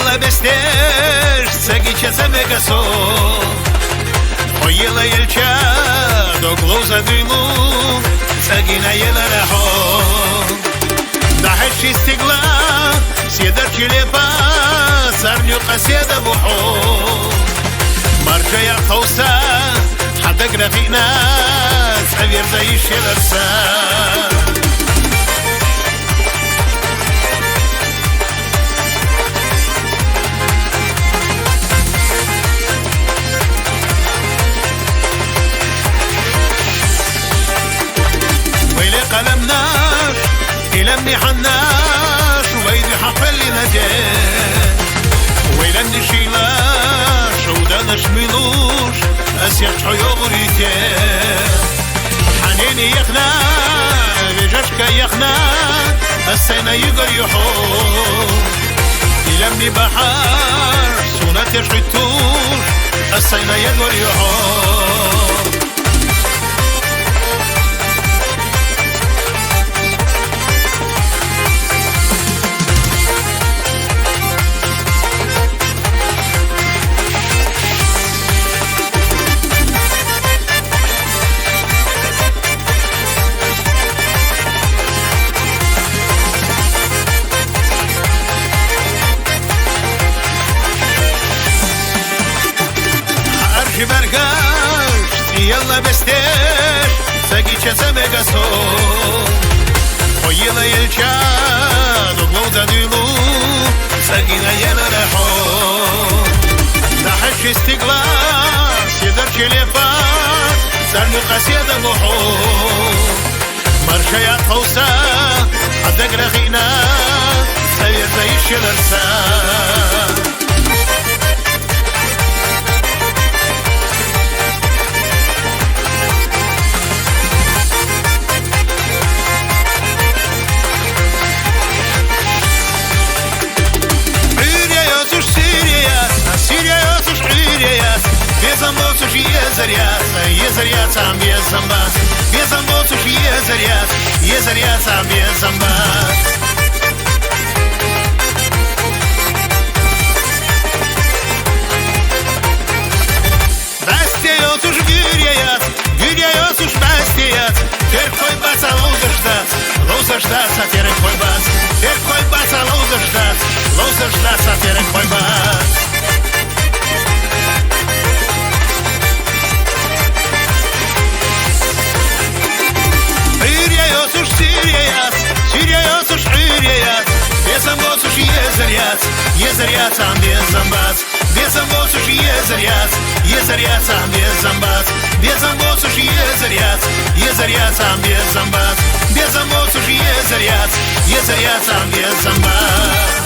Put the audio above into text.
Ela besteš, segiće se mega so Ojela jelča do gloza dymu Sagina jela raho Da heči stigla Sjedar čilipa Sarnju qasjeda buho Marja ya qawsa Hadak rafiqna Savir zayish yelarsa قلمناش يلمني حناش ويدي حفل لي نجاش ويلمني شيلاش ودانش ميلوش اسيح حيوغري تاش حنيني يخنا بجاشكا يخنا السينا يقر يحوش يلمني بحر سونات يشغيتوش السينا يقر يحوش برگشت یلا بستش سگیچه سمگا سو خویلا یلچا دو بلوزا دیلو سگینا یلا رحو نحش استقلاس يدر شليفات سرنو قاسية بحو مرشيات خوصا حدق رخينا سير زيش الارسان Езарят сам без зомбас Без зомбов уж езарят сам без зомбас Бастеют уж гюряят уж бастеят Теркой баца лоузаждаться теркой бац Теркой баца лоузаждаться теркой бац Сирияют уж ыряят Без зомбов уж езарят сам без зомбас Без зомбов уж езарят сам без зомбас Без зомбов уж езарят сам без зомбас Без зомбов уж езарят сам без зомбас